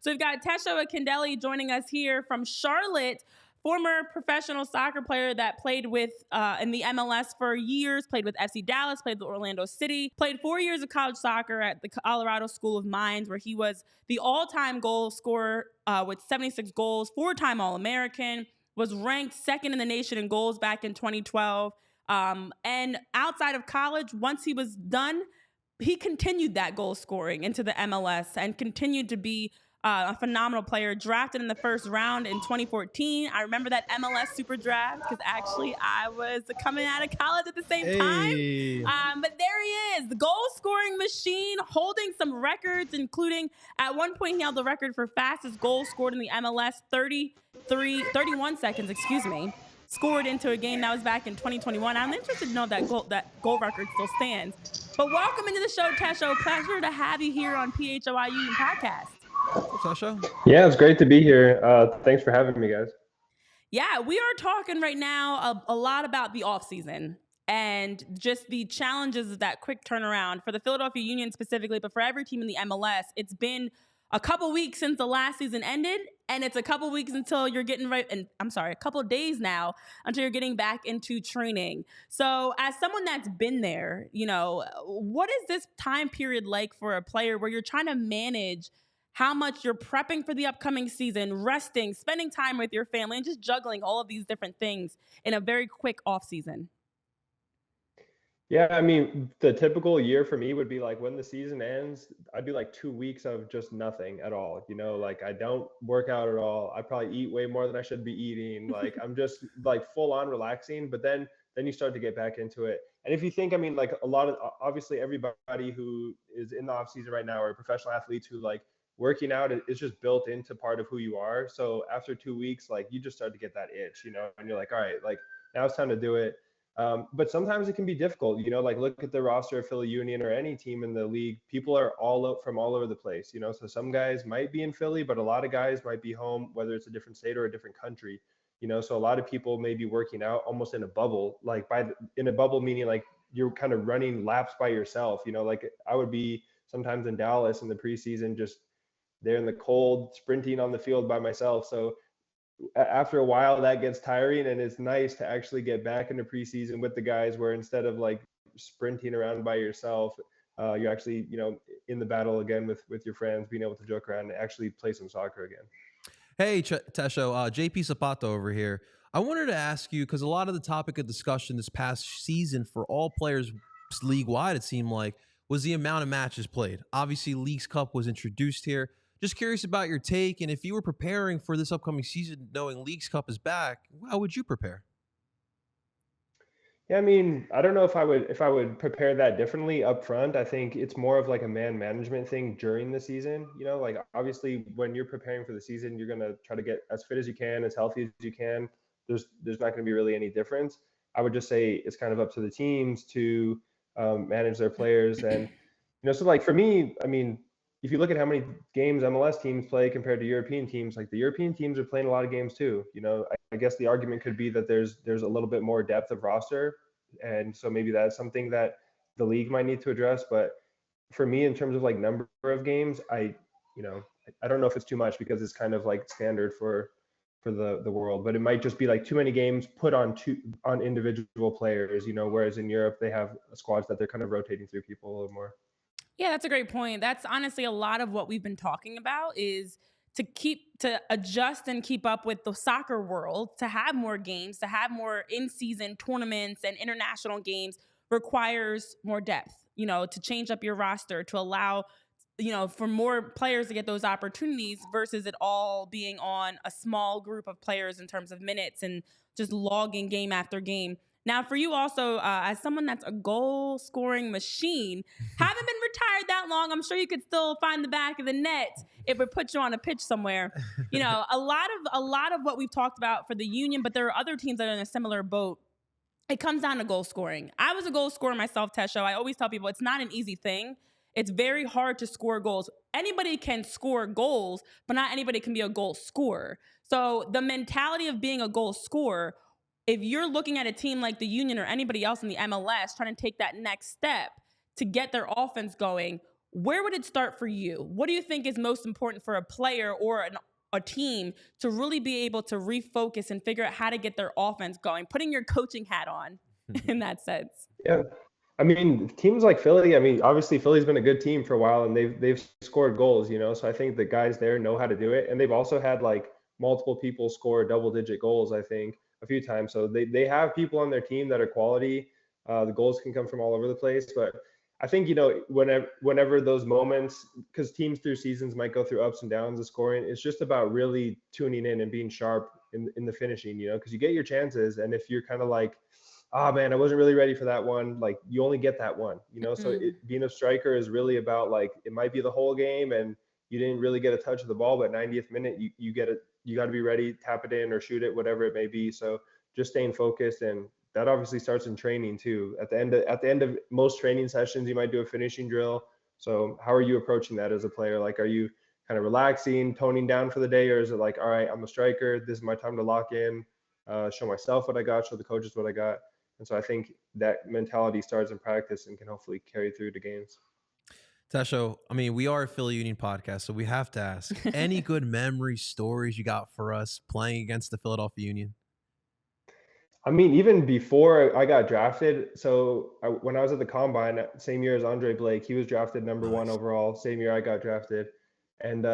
So we've got Tesho Akindele joining us here from Charlotte, former professional soccer player that played with in the MLS for years, played with FC Dallas, played with Orlando City, played 4 years of college soccer at the Colorado School of Mines, where he was the all-time goal scorer with 76 goals, four-time All-American, was ranked second in the nation in goals back in 2012. And outside of college, once he was done, he continued that goal scoring into the MLS and continued to be a phenomenal player, drafted in the first round in 2014. I remember that MLS Super Draft because actually I was coming out of college at the same time. Hey. But there he is, the goal scoring machine, holding some records, including at one point he held the record for fastest goal scored in the MLS, 31 seconds, scored into a game that was back in 2021. I'm interested to know if that goal record still stands. But welcome into the show, Tesho. Pleasure to have you here on PHOI Union Podcast. Tesho? Yeah, it's great to be here. Thanks for having me, guys. Yeah, we are talking right now a lot about the offseason and just the challenges of that quick turnaround for the Philadelphia Union specifically, but for every team in the MLS. It's been a couple weeks since the last season ended, and it's a couple weeks until you're getting a couple days now until you're getting back into training. So as someone that's been there, what is this time period like for a player where you're trying to manage how much you're prepping for the upcoming season, resting, spending time with your family, and just juggling all of these different things in a very quick off season? Yeah, I mean, the typical year for me would be like when the season ends, I'd do like 2 weeks of just nothing at all. Like I don't work out at all. I probably eat way more than I should be eating. Like I'm just like full on relaxing, but then you start to get back into it. And if you think, I mean, like a lot of obviously everybody who is in the off season right now are professional athletes who like working out is just built into part of who you are. So after 2 weeks, like you just start to get that itch, and you're like, all right, like now it's time to do it. But sometimes it can be difficult, like look at the roster of Philly Union or any team in the league. People are from all over the place, so some guys might be in Philly, but a lot of guys might be home, whether it's a different state or a different country, so a lot of people may be working out almost in a bubble, like in a bubble, meaning like you're kind of running laps by yourself, like I would be sometimes in Dallas in the preseason, just there in the cold, sprinting on the field by myself. So after a while that gets tiring, and it's nice to actually get back into preseason with the guys where instead of like sprinting around by yourself, you're actually, in the battle again with your friends, being able to joke around and actually play some soccer again. Hey, Tesho, JP Zapata over here. I wanted to ask you, because a lot of the topic of discussion this past season for all players league-wide, it seemed like, was the amount of matches played. Obviously, Leagues Cup was introduced here. Just curious about your take, and if you were preparing for this upcoming season, knowing Leagues Cup is back, how would you prepare? Yeah, I mean, I don't know if I would prepare that differently up front. I think it's more of like a man management thing during the season. Like obviously when you're preparing for the season, you're gonna try to get as fit as you can, as healthy as you can. There's not gonna be really any difference. I would just say it's kind of up to the teams to manage their players, and so like for me, I mean, if you look at how many games MLS teams play compared to European teams, like the European teams are playing a lot of games too. I guess the argument could be that there's a little bit more depth of roster, and so maybe that's something that the league might need to address. But for me, in terms of like number of games, I don't know if it's too much because it's kind of like standard for the world, but it might just be like too many games put on individual players, whereas in Europe they have squads that they're kind of rotating through people a little more. Yeah, that's a great point. That's honestly a lot of what we've been talking about is to adjust and keep up with the soccer world, to have more games, to have more in-season tournaments and international games requires more depth, to change up your roster, to allow, for more players to get those opportunities versus it all being on a small group of players in terms of minutes and just logging game after game. Now, for you also, as someone that's a goal-scoring machine, haven't been retired that long, I'm sure you could still find the back of the net if it puts you on a pitch somewhere. A lot of what we've talked about for the Union, but there are other teams that are in a similar boat. It comes down to goal scoring. I was a goal scorer myself, Tesho. I always tell people it's not an easy thing. It's very hard to score goals. Anybody can score goals, but not anybody can be a goal scorer. So the mentality of being a goal scorer, if you're looking at a team like the Union or anybody else in the MLS trying to take that next step to get their offense going, where would it start for you? What do you think is most important for a player or a team to really be able to refocus and figure out how to get their offense going? Putting your coaching hat on in that sense. Yeah. I mean, teams like Philly, I mean, obviously Philly's been a good team for a while and they've scored goals, you know. So I think the guys there know how to do it. And they've also had like multiple people score double digit goals, I think, a few times. So they have people on their team that are quality. The goals can come from all over the place. But I think, you know, whenever those moments, because teams through seasons might go through ups and downs of scoring, it's just about really tuning in and being sharp in the finishing, you know, because you get your chances. And if you're kind of like, oh man, I wasn't really ready for that one. Like you only get that one, you know? So being a striker is really about like, it might be the whole game and you didn't really get a touch of the ball, but 90th minute, you get it, you got to be ready, tap it in or shoot it, whatever it may be. So just staying focused. And that obviously starts in training too. At the end of most training sessions, you might do a finishing drill. So how are you approaching that as a player? Like, are you kind of relaxing, toning down for the day? Or is it like, all right, I'm a striker. This is my time to lock in, show myself what I got, show the coaches what I got. And so I think that mentality starts in practice and can hopefully carry through to games. Tesho, I mean, we are a Philly Union podcast, so we have to ask, any good memory stories you got for us playing against the Philadelphia Union? I mean, even before I got drafted, so when I was at the combine, same year as Andre Blake, he was drafted number one Nice. overall. Same year I got drafted, and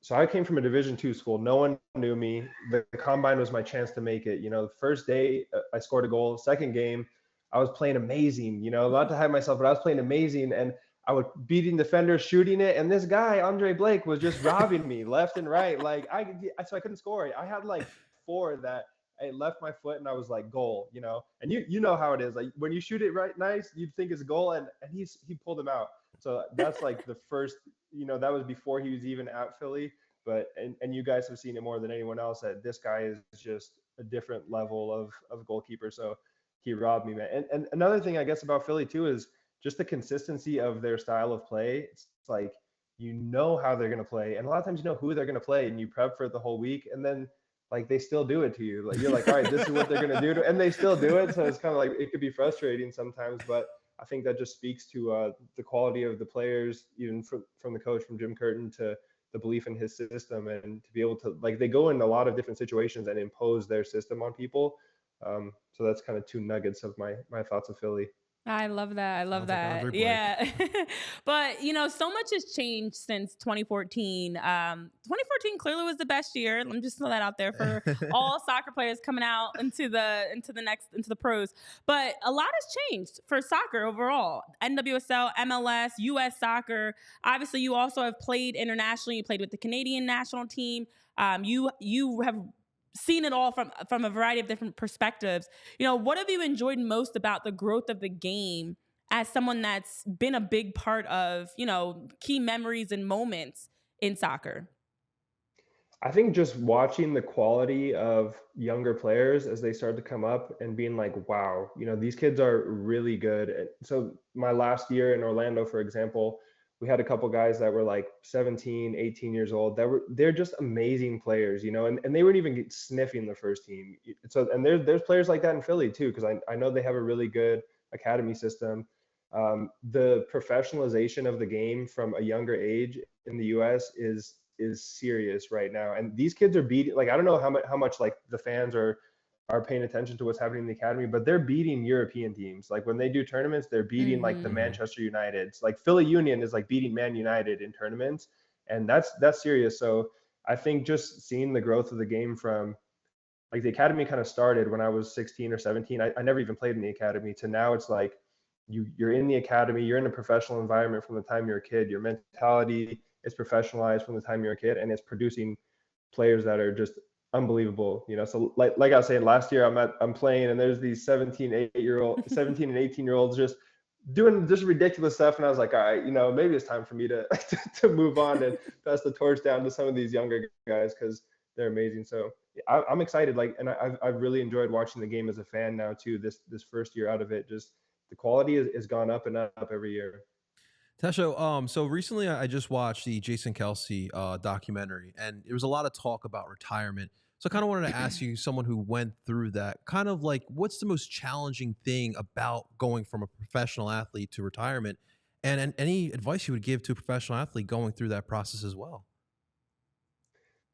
so I came from a Division II school. No one knew me. The combine was my chance to make it. You know, the first day I scored a goal. Second game, I was playing amazing. You know, not to hype myself, but I was playing amazing, and I was beating defenders, shooting it, and this guy Andre Blake was just robbing me left and right. Like so I couldn't score. I had like four that I left my foot and I was like, goal, you know. And you know how it is. Like when you shoot it right nice, you'd think it's a goal, and he pulled him out. So that's like the first, you know, that was before he was even at Philly. But and you guys have seen it more than anyone else that this guy is just a different level of goalkeeper. So he robbed me, man. And another thing I guess about Philly too is just the consistency of their style of play. It's like you know how they're gonna play, and a lot of times you know who they're gonna play, and you prep for it the whole week, and then like they still do it to you. Like you're like, all right, this is what they're gonna do, and they still do it. So it's kind of like it could be frustrating sometimes, but I think that just speaks to the quality of the players, even from the coach, from Jim Curtin, to the belief in his system, and to be able to like they go in a lot of different situations and impose their system on people. So that's kind of two nuggets of my thoughts of Philly. I love that. I love Sounds like Andre that. Blake. Yeah. But, you know, so much has changed since 2014. 2014 clearly was the best year. Let me just throw that out there for all soccer players coming out into the pros. But a lot has changed for soccer overall. NWSL, MLS, US soccer. Obviously, you also have played internationally. You played with the Canadian national team. You have seen it all from a variety of different perspectives. You know, what have you enjoyed most about the growth of the game as someone that's been a big part of, you know, key memories and moments in soccer? I think just watching the quality of younger players as they start to come up and being like, wow, you know, these kids are really good. So my last year in Orlando, for example, we had a couple guys that were like 17, 18 years old they're just amazing players, you know, and they weren't even sniffing the first team. So and there's players like that in Philly too, because I know they have a really good academy system. The professionalization of the game from a younger age in the US is serious right now. And these kids are beating, like I don't know how much like the fans are paying attention to what's happening in the academy, but they're beating European teams. Like when they do tournaments, they're beating like the Mm-hmm. Manchester Uniteds. Like Philly Union is like beating Man United in tournaments, and that's serious. So I think just seeing the growth of the game from like the academy kind of started when I was 16 or 17. I never even played in the academy to now it's like you're in the academy, you're in a professional environment from the time you're a kid. Your mentality is professionalized from the time you're a kid, and it's producing players that are just unbelievable. You know, so like I was saying, last year I'm playing, and there's these 17 and 18 year olds just doing just ridiculous stuff, and I was like, all right, you know, maybe it's time for me to to move on and pass the torch down to some of these younger guys because they're amazing. So I'm excited. Like, and I've really enjoyed watching the game as a fan now too. This first year out of it, just the quality has gone up and up every year. Tesho, so recently I just watched the Jason Kelsey documentary, and there was a lot of talk about retirement. So I kind of wanted to ask you, someone who went through that, kind of like, what's the most challenging thing about going from a professional athlete to retirement? and any advice you would give to a professional athlete going through that process as well.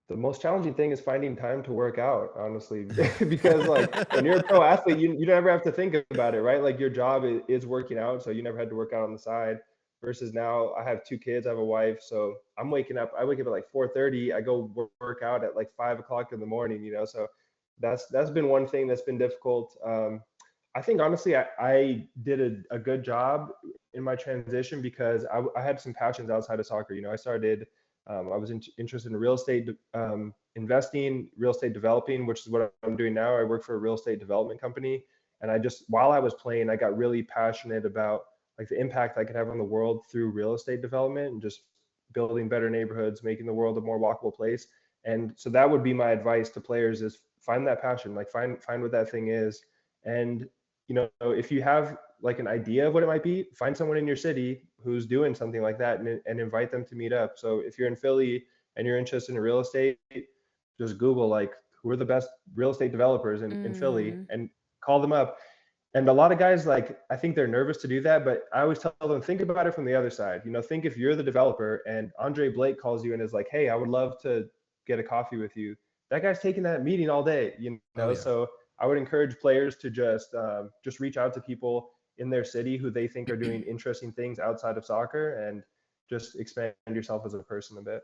The most challenging thing is finding time to work out, honestly, because like when you're a pro athlete, you never have to think about it, right? Like your job is working out, so you never had to work out on the side. Versus now, I have two kids, I have a wife, so I'm waking up. I wake up at like 4:30. I go work out at like 5 o'clock in the morning, So that's been one thing that's been difficult. I think honestly, I did a good job in my transition because I had some passions outside of soccer. I started I was interested in real estate investing, real estate developing, which is what I'm doing now. I work for a real estate development company, and while I was playing, I got really passionate about like the impact I could have on the world through real estate development and just building better neighborhoods, making the world a more walkable place. And so that would be my advice to players: is find that passion, like find what that thing is, and if you have like an idea of what it might be, find someone in your city who's doing something like that and invite them to meet up. So if you're in Philly and you're interested in real estate, just Google like who are the best real estate developers in Philly and call them up. And a lot of guys, like, I think they're nervous to do that, but I always tell them, think about it from the other side. Think if you're the developer and Andre Blake calls you and is like, hey, I would love to get a coffee with you. That guy's taking that meeting all day, Oh, yeah. So I would encourage players to just reach out to people in their city who they think are doing interesting things outside of soccer and just expand yourself as a person a bit.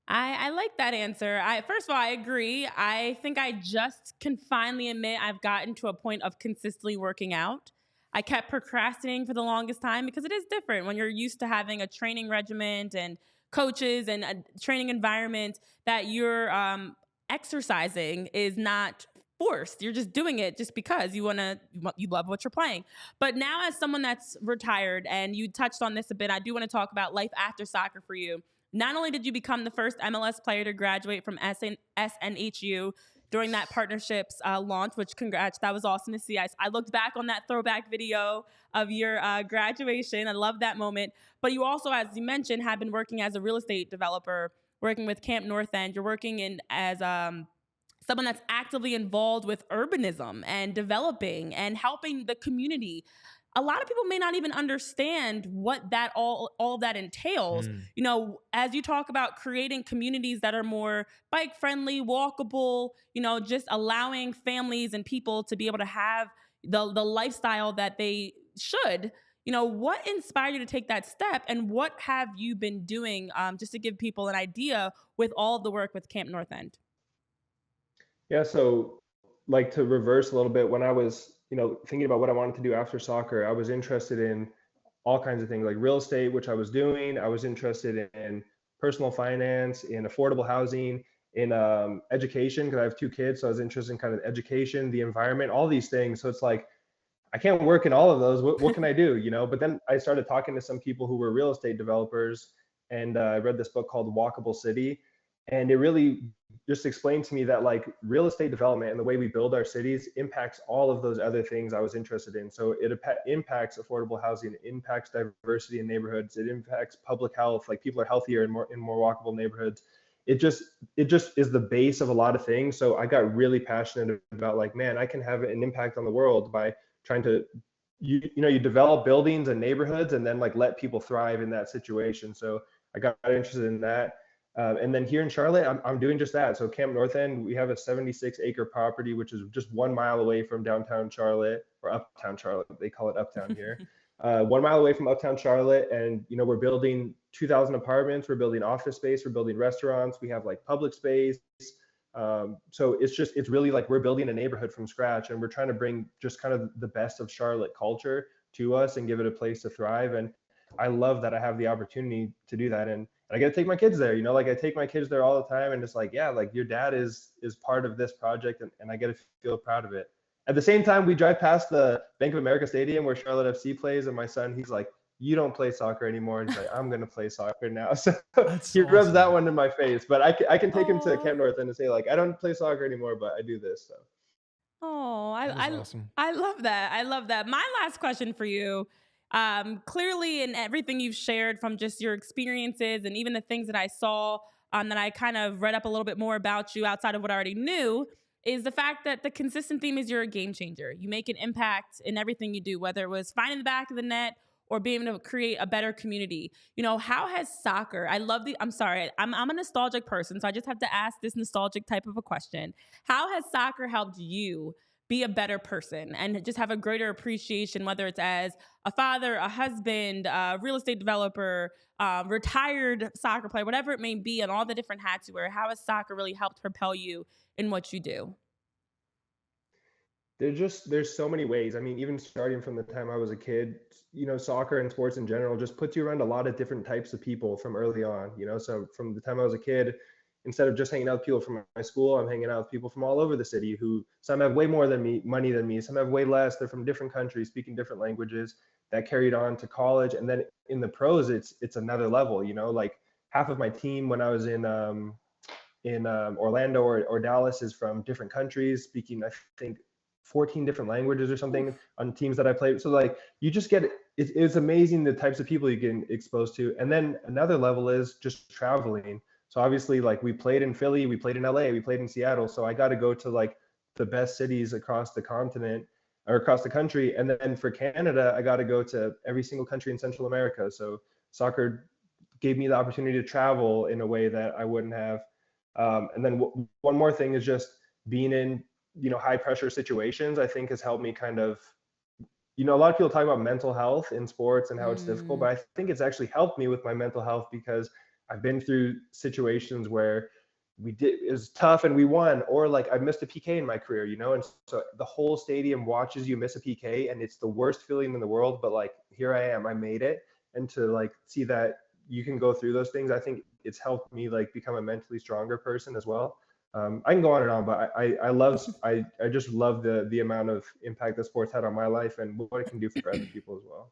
I like that answer. First of all, I agree. I think I just can finally admit I've gotten to a point of consistently working out. I kept procrastinating for the longest time because it is different when you're used to having a training regimen and coaches and a training environment that you're exercising is not forced. You're just doing it just because you love what you're playing. But now, as someone that's retired, and you touched on this a bit, I do want to talk about life after soccer for you. Not only did you become the first MLS player to graduate from SNHU during that partnerships launch, which congrats, that was awesome to see. I looked back on that throwback video of your graduation. I love that moment. But you also, as you mentioned, have been working as a real estate developer, working with Camp North End. You're working as someone that's actively involved with urbanism and developing and helping the community. A lot of people may not even understand what that all that entails. As you talk about creating communities that are more bike friendly, walkable, just allowing families and people to be able to have the lifestyle that they should. What inspired you to take that step, and what have you been doing just to give people an idea with all the work with Camp North End? Yeah, so like to reverse a little bit, when I was, thinking about what I wanted to do after soccer, I was interested in all kinds of things like real estate, which I was doing. I was interested in personal finance, in affordable housing, in education, because I have two kids. So I was interested in kind of education, the environment, all these things. So it's like, I can't work in all of those. What can I do? But then I started talking to some people who were real estate developers, and I read this book called Walkable City. And it really just explained to me that like real estate development and the way we build our cities impacts all of those other things I was interested in. So it impacts affordable housing, it impacts diversity in neighborhoods, it impacts public health, like people are healthier in more walkable neighborhoods. It just is the base of a lot of things. So I got really passionate about like, man, I can have an impact on the world by trying to you develop buildings and neighborhoods and then like let people thrive in that situation. So I got interested in that. And then here in Charlotte, I'm doing just that. So Camp North End, we have a 76-acre property, which is just 1 mile away from downtown Charlotte, or uptown Charlotte. They call it uptown here. 1 mile away from uptown Charlotte. And, we're building 2,000 apartments. We're building office space. We're building restaurants. We have like public space. So it's really like we're building a neighborhood from scratch, and we're trying to bring just kind of the best of Charlotte culture to us and give it a place to thrive. And I love that I have the opportunity to do that. And I get to take my kids there, like I take my kids there all the time, and it's like, yeah, like your dad is part of this project, and I get to feel proud of it. At the same time, we drive past the Bank of America Stadium where Charlotte FC plays, and my son, he's like, you don't play soccer anymore. And he's like, I'm going to play soccer now. So he rubs that one in my face, but I can take him to Camp North and say like, I don't play soccer anymore, but I do this. So. Oh, Awesome. I love that. I love that. My last question for you, clearly in everything you've shared from just your experiences and even the things that I saw that I kind of read up a little bit more about you outside of what I already knew, is the fact that the consistent theme is you're a game changer. You make an impact in everything you do, whether it was finding the back of the net or being able to create a better community. How has soccer, I'm sorry, I'm a nostalgic person, so I just have to ask this nostalgic type of a question. How has soccer helped you be a better person and just have a greater appreciation, whether it's as a father, a husband, a real estate developer, retired soccer player, whatever it may be, and all the different hats you wear? How has soccer really helped propel you in what you do? There's so many ways. I mean, even starting from the time I was a kid, soccer and sports in general just puts you around a lot of different types of people from early on. So from the time I was a kid, instead of just hanging out with people from my school, I'm hanging out with people from all over the city who some have way more than me, money than me, some have way less. They're from different countries, speaking different languages. That carried on to college, and then in the pros, it's another level. Like half of my team when I was in Orlando or Dallas is from different countries, speaking I think 14 different languages or something Oof. on teams that I played. So like you just get it's amazing the types of people you get exposed to. And then another level is just traveling. So obviously like we played in Philly, we played in LA, we played in Seattle. So I got to go to like the best cities across the continent or across the country. And then for Canada, I got to go to every single country in Central America. So soccer gave me the opportunity to travel in a way that I wouldn't have. And then one more thing is just being in, high pressure situations, I think has helped me kind of, a lot of people talk about mental health in sports and how it's difficult, Mm, but I think it's actually helped me with my mental health because I've been through situations where it was tough and we won, or like I missed a PK in my career, and so the whole stadium watches you miss a PK and it's the worst feeling in the world, but like here I am, I made it. And to like see that you can go through those things, I think it's helped me like become a mentally stronger person as well. I can go on and on, but I just love the amount of impact that sports had on my life and what it can do for other people as well.